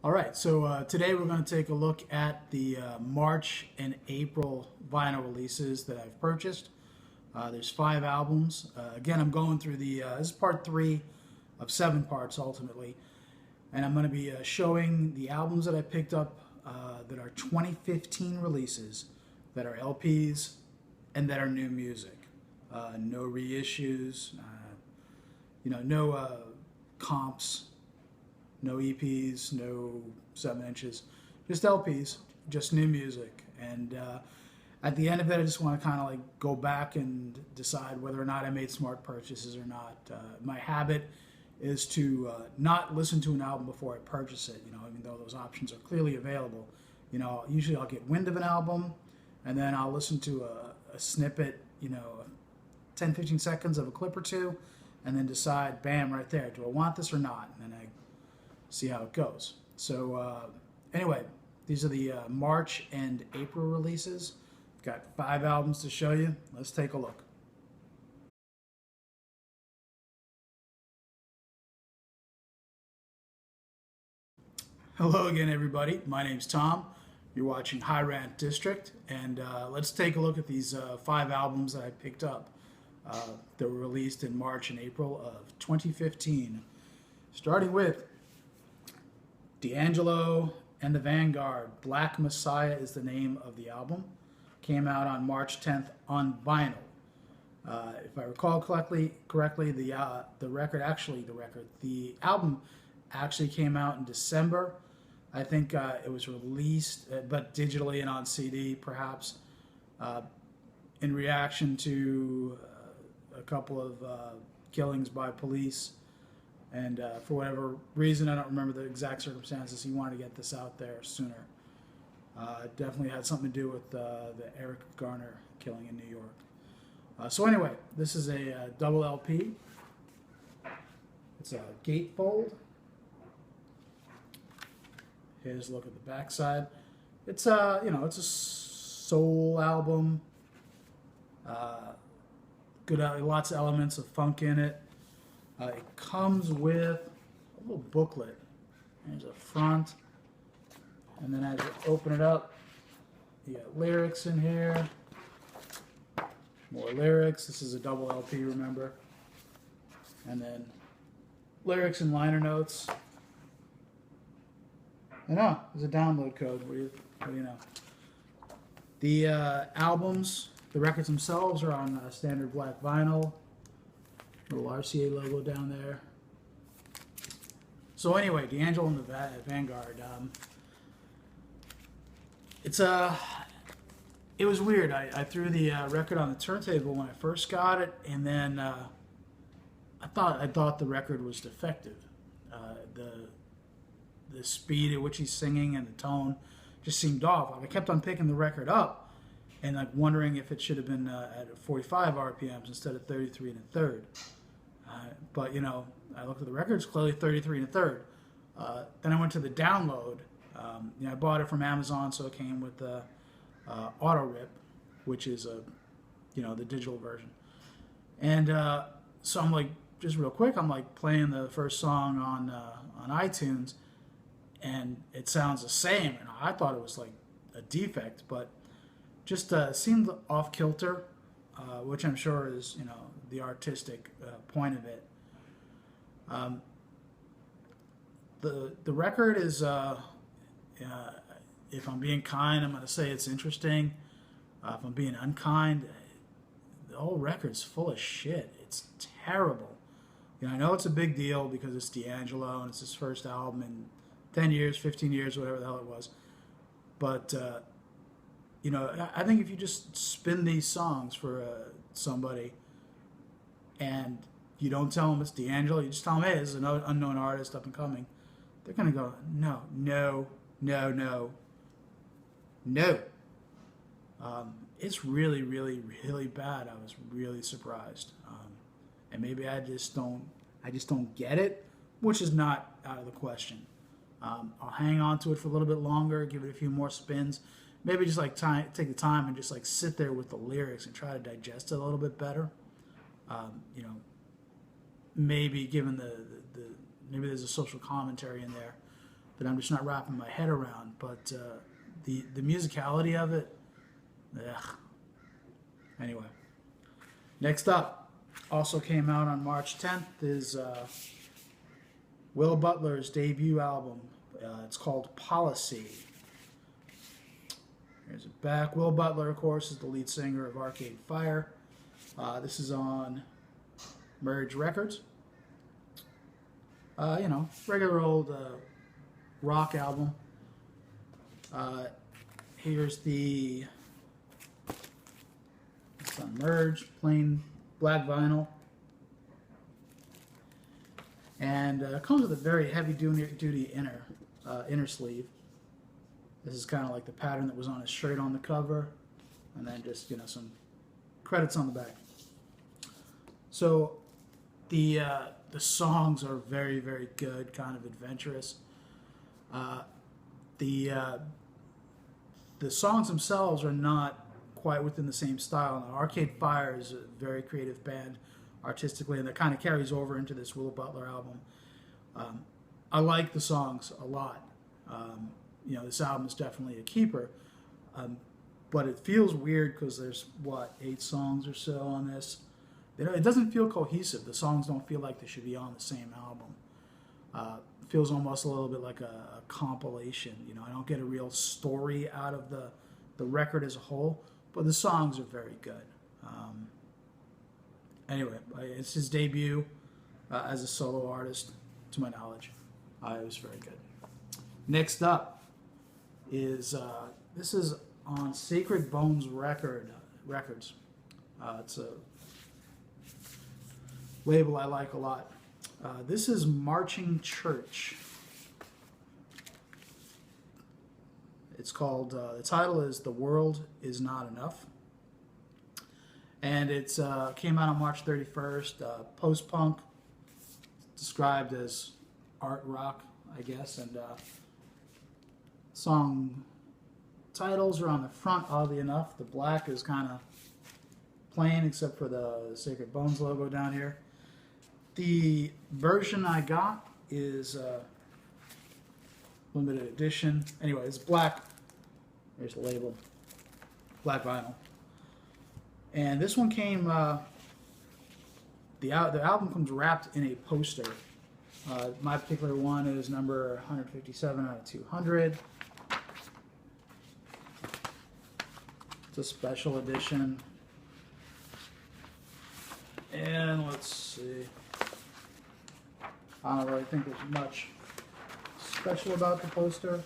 All right, so today we're going to take a look at the March and April vinyl releases that I've purchased. There's 5 albums. Again, I'm going through this is part 3 of 7 parts ultimately. And I'm going to be showing the albums that I picked up that are 2015 releases, that are LPs, and that are new music. No reissues, no comps. No EPs, no 7 inches, just LPs, just new music. And at the end of it, I just want to kind of like go back and decide whether or not I made smart purchases or not. My habit is to not listen to an album before I purchase it, even though those options are clearly available. Usually I'll get wind of an album and then I'll listen to a snippet, 10, 15 seconds of a clip or two, and then decide, bam, right there, do I want this or not? And then I see how it goes. So anyway, these are the March and April releases. Got 5 albums to show you. Let's take a look. Hello again, everybody. My name's Tom. You're watching Rant District, and let's take a look at these 5 albums that I picked up that were released in March and April of 2015. Starting with DAngelo and the Vanguard. Black Messiah is the name of the album. Came out on March 10th on vinyl. If I recall correctly, the album actually came out in December. I think it was released, but digitally and on CD, perhaps, in reaction to a couple of killings by police. And for whatever reason, I don't remember the exact circumstances, he wanted to get this out there sooner. It definitely had something to do with the Eric Garner killing in New York. So anyway, this is a double LP. It's a gatefold. Here's a look at the backside. It's it's a soul album. Good, lots of elements of funk in it. It comes with a little booklet. There's a front, and then as you open it up, you got lyrics in here. More lyrics. This is a double LP, remember? And then lyrics and liner notes. And there's a download code. What do you know? The albums, the records themselves are on standard black vinyl. Little RCA logo down there. So anyway, DAngelo and the Vanguard. It was weird. I threw the record on the turntable when I first got it, and then I thought the record was defective. The speed at which he's singing and the tone just seemed off. Like I kept on picking the record up and like wondering if it should have been at 45 RPMs instead of 33 1/3. But I looked at the records, clearly 33 1/3. Then I went to the download. I bought it from Amazon, so it came with the auto rip, which is the digital version. And so I'm like, just real quick, I'm like playing the first song on iTunes, and it sounds the same. And I thought it was like a defect, but just seemed off kilter, which I'm sure is the artistic point of it. The record is, if I'm being kind, I'm going to say it's interesting. If I'm being unkind, the whole record's full of shit. It's terrible. I know it's a big deal because it's DAngelo and it's his first album in 10 years, 15 years, whatever the hell it was. But, I think if you just spin these songs for somebody and you don't tell them it's DAngelo, you just tell them, hey, this is an unknown artist, up and coming, they're going to go, no. It's really, really, really bad. I was really surprised. And maybe I just don't get it, which is not out of the question. I'll hang on to it for a little bit longer, give it a few more spins, maybe just like take the time and just like sit there with the lyrics and try to digest it a little bit better. Maybe given maybe there's a social commentary in there that I'm just not wrapping my head around. But the musicality of it, ugh. Anyway, next up, also came out on March 10th, is Will Butler's debut album. It's called Policy. Here's it back. Will Butler, of course, is the lead singer of Arcade Fire. This is on Merge Records. Regular old rock album. Here's it's on Merge, plain black vinyl. And it comes with a very heavy-duty inner sleeve. This is kind of like the pattern that was on his shirt on the cover, and then just some credits on the back. So the songs are very, very good, kind of adventurous. The songs themselves are not quite within the same style. Now, Arcade Fire is a very creative band artistically, and that kind of carries over into this Will Butler album. I like the songs a lot. This album is definitely a keeper, but it feels weird because there's 8 songs or so on this. It doesn't feel cohesive. The songs don't feel like they should be on the same album. It feels almost a little bit like a compilation. I don't get a real story out of the record as a whole, but the songs are very good. Anyway, it's his debut as a solo artist, to my knowledge. It was very good. Next up is this is on Sacred Bones Records. It's a label I like a lot. This is Marching Church. It's called, the title is The World Is Not Enough. And it came out on March 31st. Post-punk, described as art rock, I guess. And song titles are on the front, oddly enough. The black is kind of plain, except for the Sacred Bones logo down here. The version I got is limited edition. Anyway, it's black. There's the label. Black vinyl. And this one came, the album comes wrapped in a poster. My particular one is number 157 out of 200. It's a special edition. And let's see. I don't really think there's much special about the poster.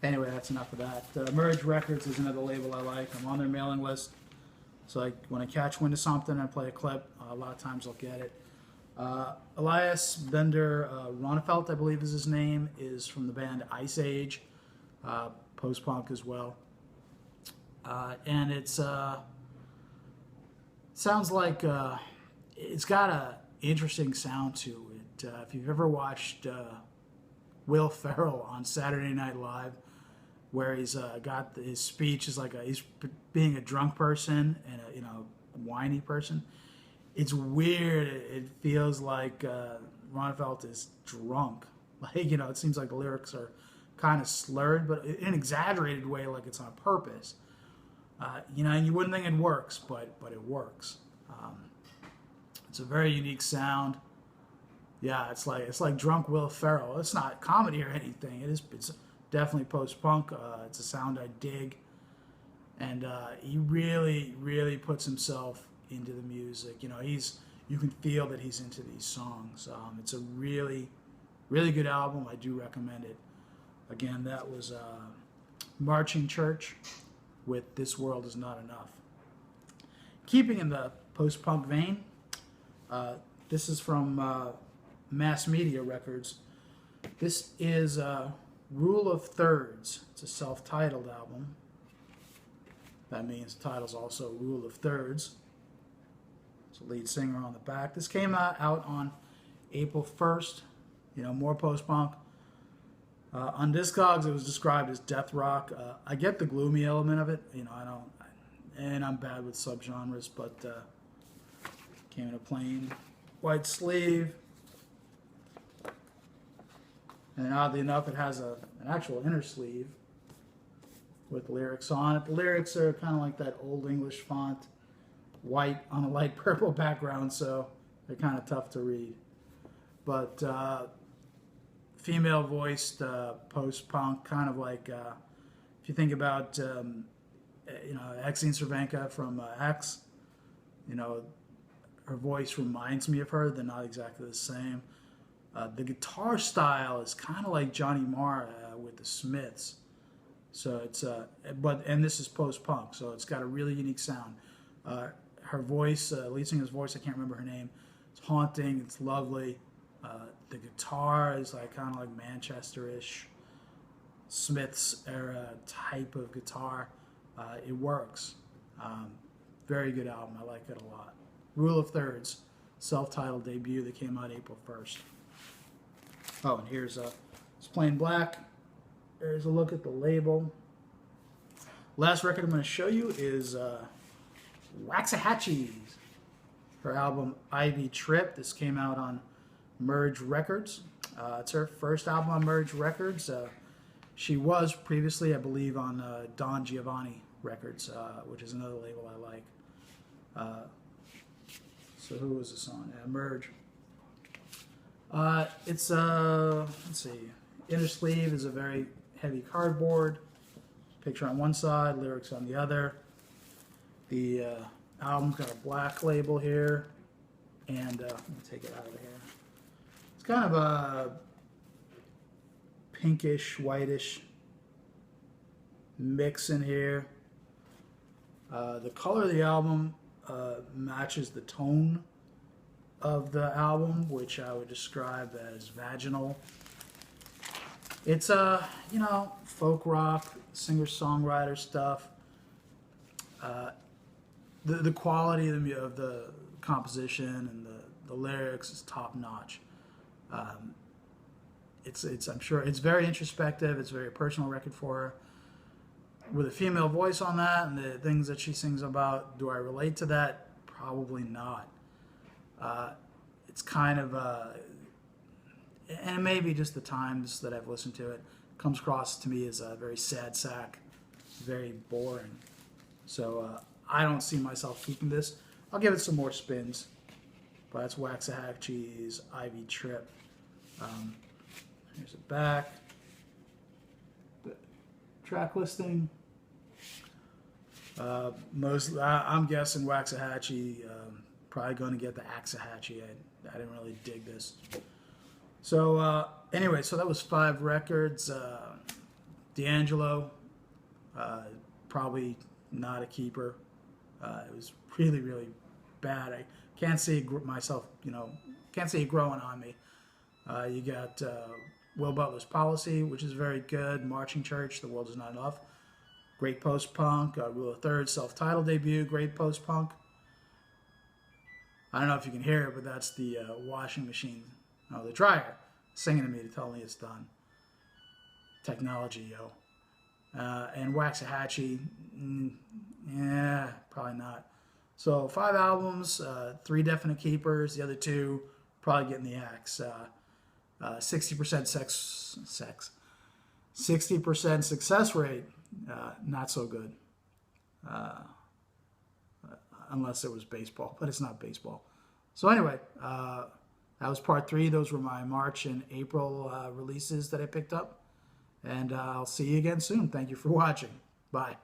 Anyway, that's enough of that. Merge Records is another label I like. I'm on their mailing list. So when I catch wind of something and play a clip, a lot of times I'll get it. Elias Bender Ronefelt, I believe is his name, is from the band Ice Age, post-punk as well. And it's sounds like it's got a interesting sound to it. If you've ever watched Will Ferrell on Saturday Night Live, where he's got his speech is like he's being a drunk person and a whiny person. It's weird. It feels like Ronefelt is drunk. It seems like the lyrics are kind of slurred, but in an exaggerated way, like it's on purpose. And you wouldn't think it works, but it works. It's a very unique sound. Yeah, it's like drunk Will Ferrell. It's not comedy or anything. It's definitely post-punk. It's a sound I dig, and he really, really puts himself into the music. You can feel that he's into these songs. It's a really, really good album. I do recommend it. Again, that was Marching Church with This World Is Not Enough. Keeping in the post-punk vein, this is from Mass Media Records. This is Rule of Thirds. It's a self-titled album. That means the title's also Rule of Thirds. It's a lead singer on the back. This came out on April 1st. More post-punk. On Discogs, it was described as death rock. I get the gloomy element of it. And I'm bad with subgenres, but came in a plain white sleeve. And oddly enough, it has an actual inner sleeve with lyrics on it. The lyrics are kind of like that old English font, white on a light purple background, so they're kind of tough to read. But female-voiced post-punk, kind of like if you think about Exene Cervenka from X, her voice reminds me of her. They're not exactly the same. The guitar style is kind of like Johnny Marr with the Smiths. So it's and this is post-punk, so it's got a really unique sound. Her voice, lead singer's voice, I can't remember her name. It's haunting. It's lovely. The guitar is like kind of like Manchester-ish, Smiths era type of guitar. It works. Very good album. I like it a lot. Rule of Thirds, self-titled debut that came out April 1st. Oh, and here's it's plain black. There's a look at the label. Last record I'm going to show you is Waxahachie. Her album Ivy Trip. This came out on Merge Records. It's her first album on Merge Records. She was previously, I believe, on Don Giovanni Records, which is another label I like. So who was this on? Merge. It's let's see. Inner sleeve is a very heavy cardboard. Picture on one side, lyrics on the other. The album's got a black label here, and let me take it out of here. It's kind of a pinkish, whitish mix in here. The color of the album matches the tone of the album, which I would describe as vaginal. It's folk rock, singer-songwriter stuff. The quality of the composition and the lyrics is top notch. I'm sure it's very introspective. It's a very personal record for her. With a female voice on that and the things that she sings about, do I relate to that? Probably not. It's kind of, and maybe just the times that I've listened to it, comes across to me as a very sad sack, very boring. So I don't see myself keeping this. I'll give it some more spins. But that's Waxahachie's Ivy Trip. Here's the back. The track listing. I'm guessing Waxahachie, probably going to get the Axahachie. I didn't really dig this. So anyway, so that was 5 records. DAngelo, probably not a keeper. It was really, really bad. I can't see myself, can't see it growing on me. You got Will Butler's Policy, which is very good. Marching Church, The World Is Not Enough. Great post-punk. Rule of Thirds, self-titled debut. Great post-punk. I don't know if you can hear it, but that's the washing machine. Oh, the dryer. Singing to me to tell me it's done. Technology, yo. And Waxahachie, yeah, probably not. So 5 albums, 3 definite keepers. The other 2 probably getting the axe. 60% 60% success rate, not so good. Unless it was baseball, but it's not baseball. So anyway, that was part 3. Those were my March and April releases that I picked up. And I'll see you again soon. Thank you for watching. Bye.